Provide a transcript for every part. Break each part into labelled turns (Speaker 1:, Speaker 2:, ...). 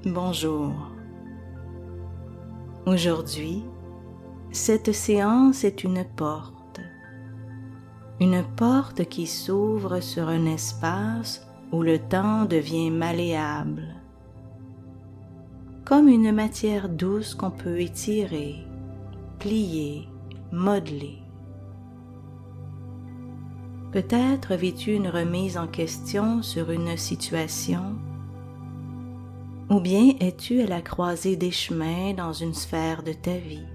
Speaker 1: Bonjour. Aujourd'hui, cette séance est une porte qui s'ouvre sur un espace où le temps devient malléable, comme une matière douce qu'on peut étirer, plier, modeler. Peut-être vis-tu une remise en question sur une situation, ou bien es-tu à la croisée des chemins dans une sphère de ta vie.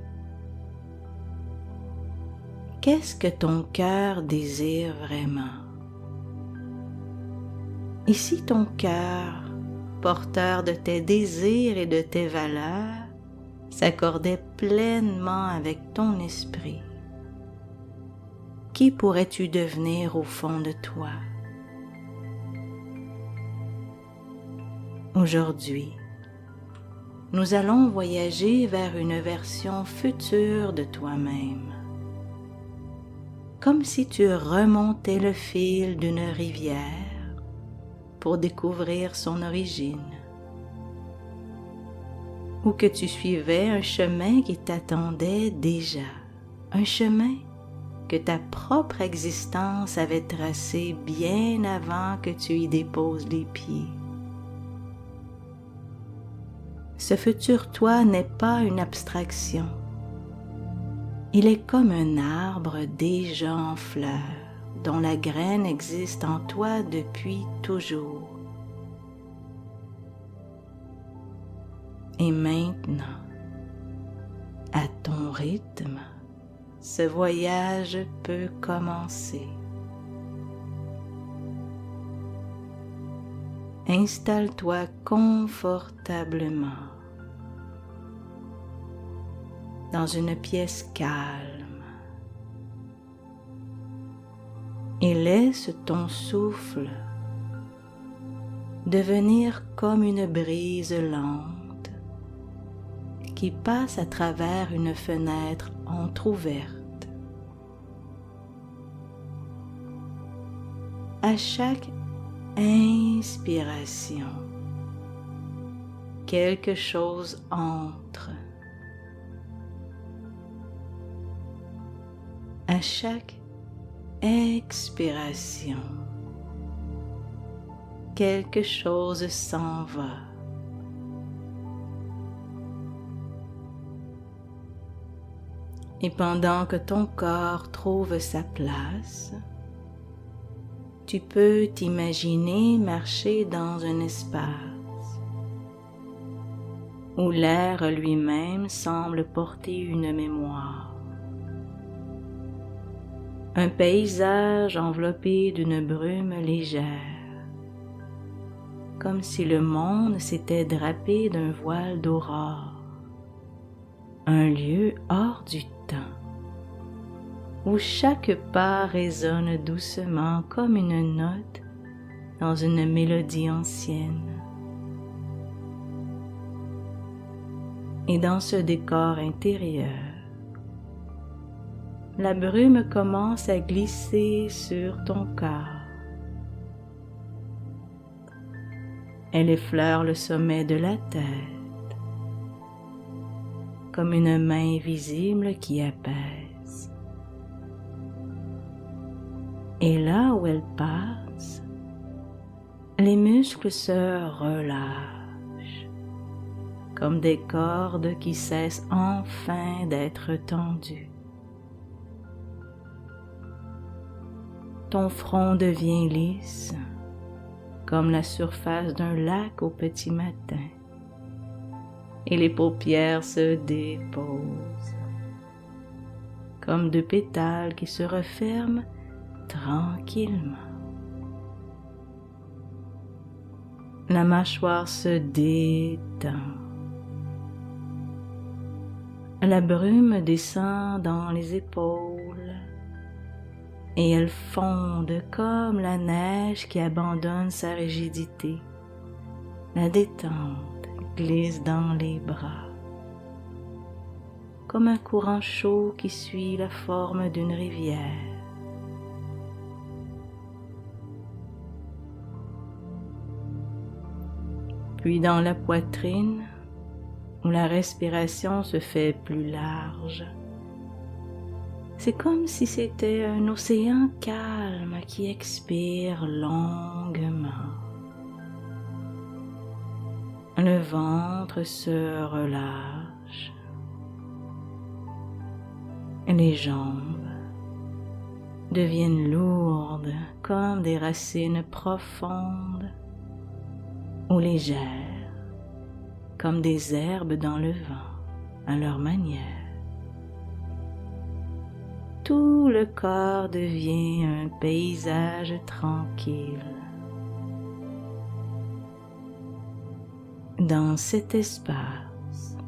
Speaker 1: Qu'est-ce que ton cœur désire vraiment? Et si ton cœur, porteur de tes désirs et de tes valeurs, s'accordait pleinement avec ton esprit, qui pourrais-tu devenir au fond de toi? Aujourd'hui, nous allons voyager vers une version future de toi-même, comme si tu remontais le fil d'une rivière pour découvrir son origine, ou que tu suivais un chemin qui t'attendait déjà, un chemin que ta propre existence avait tracé bien avant que tu y déposes les pieds. Ce futur toi n'est pas une abstraction. Il est comme un arbre déjà en fleurs, dont la graine existe en toi depuis toujours. Et maintenant, à ton rythme, ce voyage peut commencer. Installe-toi confortablement dans une pièce calme et laisse ton souffle devenir comme une brise lente qui passe à travers une fenêtre entr'ouverte. À chaque inspiration, quelque chose entre. À chaque expiration, quelque chose s'en va. Et pendant que ton corps trouve sa place, tu peux t'imaginer marcher dans un espace où l'air lui-même semble porter une mémoire. Un paysage enveloppé d'une brume légère, comme si le monde s'était drapé d'un voile d'aurore. Un lieu hors du temps, où chaque pas résonne doucement comme une note dans une mélodie ancienne. Et dans ce décor intérieur, la brume commence à glisser sur ton corps. Elle effleure le sommet de la tête, comme une main visible qui apaise. Et là où elle passe, les muscles se relâchent, comme des cordes qui cessent enfin d'être tendues. Ton front devient lisse, comme la surface d'un lac au petit matin, et les paupières se déposent, comme deux pétales qui se referment tranquillement. La mâchoire se détend. La brume descend dans les épaules et elles fondent comme la neige qui abandonne sa rigidité. La détente glisse dans les bras, comme un courant chaud qui suit la forme d'une rivière. puis dans la poitrine, où la respiration se fait plus large. C'est comme si c'était un océan calme qui expire longuement. Le ventre se relâche. Les jambes deviennent lourdes comme des racines profondes ou légères comme des herbes dans le vent à leur manière. Tout le corps devient un paysage tranquille. Dans cet espace,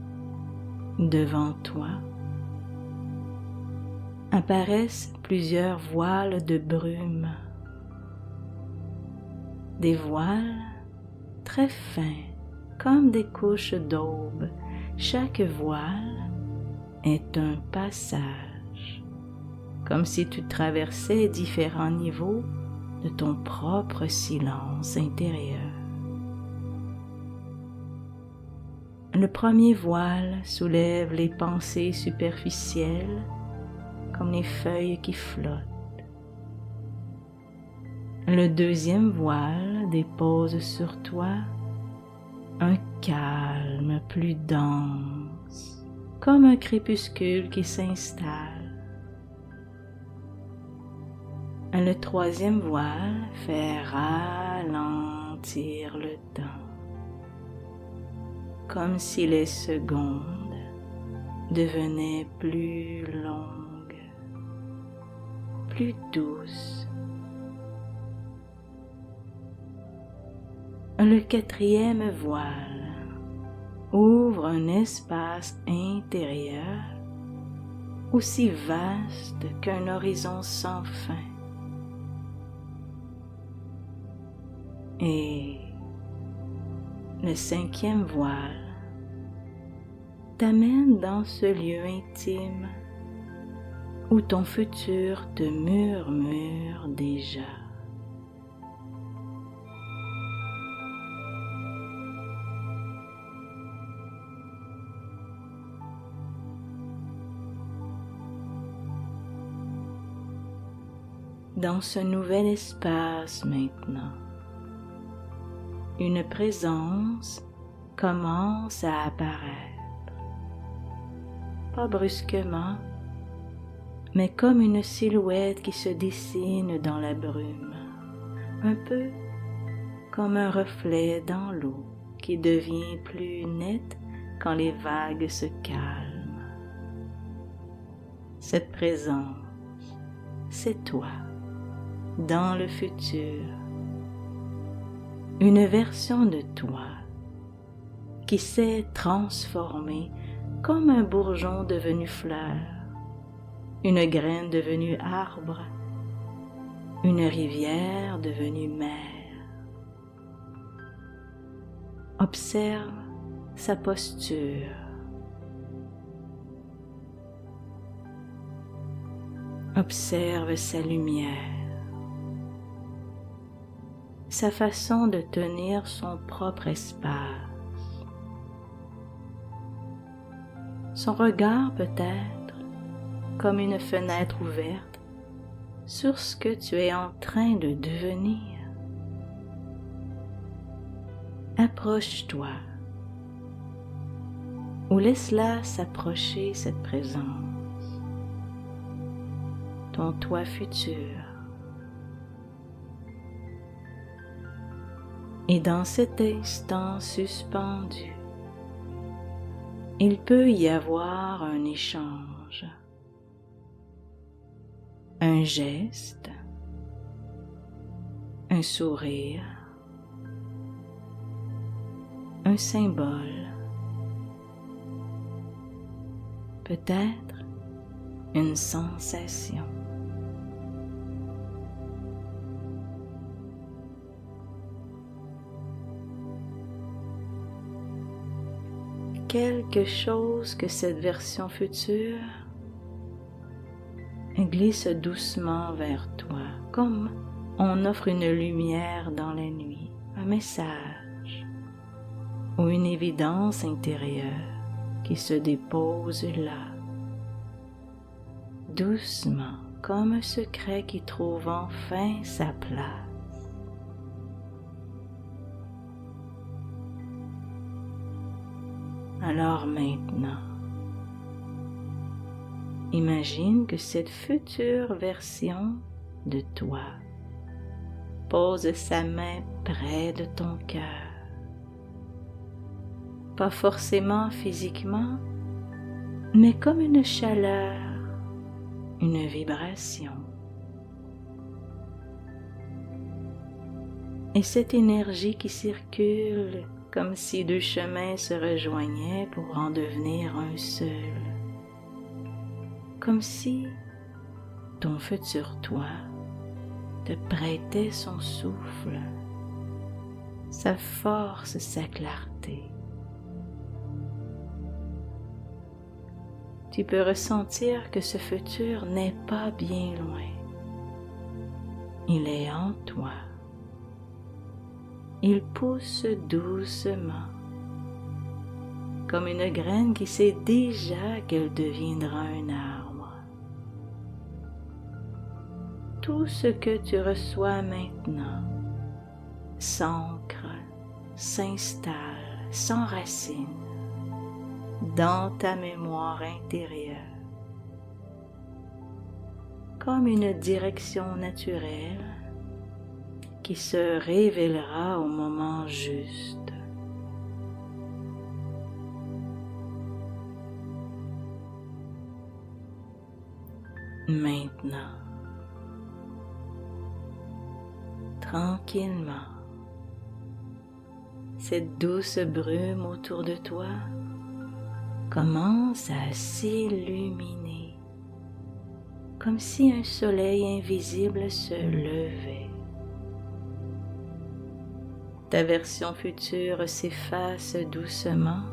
Speaker 1: devant toi, apparaissent plusieurs voiles de brume. Des voiles très fins, comme des couches d'aube. Chaque voile est un passage, comme si tu traversais différents niveaux de ton propre silence intérieur. Le premier voile soulève les pensées superficielles comme les feuilles qui flottent. Le deuxième voile dépose sur toi un calme plus dense, comme un crépuscule qui s'installe. Le troisième voile fait ralentir le temps, comme si les secondes devenaient plus longues, plus douces. Le quatrième voile ouvre un espace intérieur aussi vaste qu'un horizon sans fin. Et le cinquième voile t'amène dans ce lieu intime où ton futur te murmure déjà. Dans ce nouvel espace maintenant, une présence commence à apparaître, pas brusquement, mais comme une silhouette qui se dessine dans la brume, un peu comme un reflet dans l'eau qui devient plus net quand les vagues se calment. Cette présence, c'est toi, dans le futur, une version de toi qui s'est transformée comme un bourgeon devenu fleur, une graine devenue arbre, une rivière devenue mer. Observe sa posture. Observe sa lumière, sa façon de tenir son propre espace, son regard peut-être comme une fenêtre ouverte sur ce que tu es en train de devenir. Approche-toi ou laisse-la s'approcher cette présence, ton toi futur. Et dans cet instant suspendu, il peut y avoir un échange, un geste, un sourire, un symbole, peut-être une sensation. Quelque chose que cette version future glisse doucement vers toi, comme on offre une lumière dans la nuit, un message, ou une évidence intérieure qui se dépose là, doucement, comme un secret qui trouve enfin sa place. Alors maintenant, imagine que cette future version de toi pose sa main près de ton cœur. Pas forcément physiquement, mais comme une chaleur, une vibration. Et cette énergie qui circule comme si deux chemins se rejoignaient pour en devenir un seul. Comme si ton futur toi te prêtait son souffle, sa force, sa clarté. Tu peux ressentir que ce futur n'est pas bien loin. Il est en toi. Il pousse doucement, comme une graine qui sait déjà qu'elle deviendra un arbre. Tout ce que tu reçois maintenant s'ancre, s'installe, s'enracine dans ta mémoire intérieure, comme une direction naturelle qui se révélera au moment juste. Maintenant, tranquillement, cette douce brume autour de toi commence à s'illuminer, comme si un soleil invisible se levait. Ta version future s'efface doucement,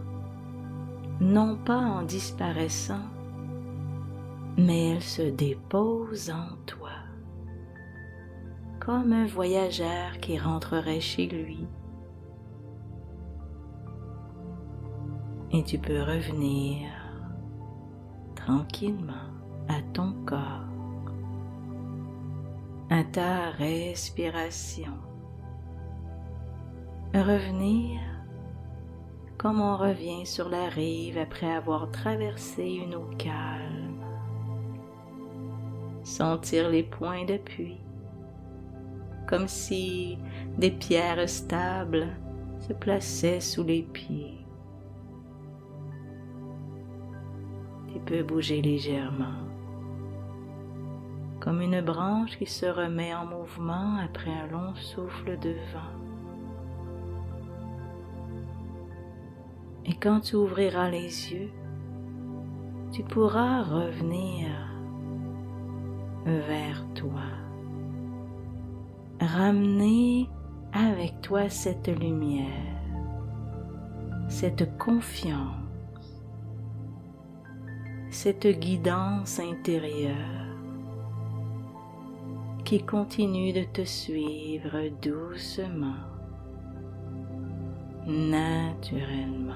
Speaker 1: non pas en disparaissant, mais elle se dépose en toi, comme un voyageur qui rentrerait chez lui. Et tu peux revenir tranquillement à ton corps, à ta respiration. Revenir comme on revient sur la rive après avoir traversé une eau calme. Sentir les points d'appui, comme si des pierres stables se plaçaient sous les pieds. Tu peux bouger légèrement, comme une branche qui se remet en mouvement après un long souffle de vent. Et quand tu ouvriras les yeux, tu pourras revenir vers toi, ramener avec toi cette lumière, cette confiance, cette guidance intérieure qui continue de te suivre doucement, naturellement.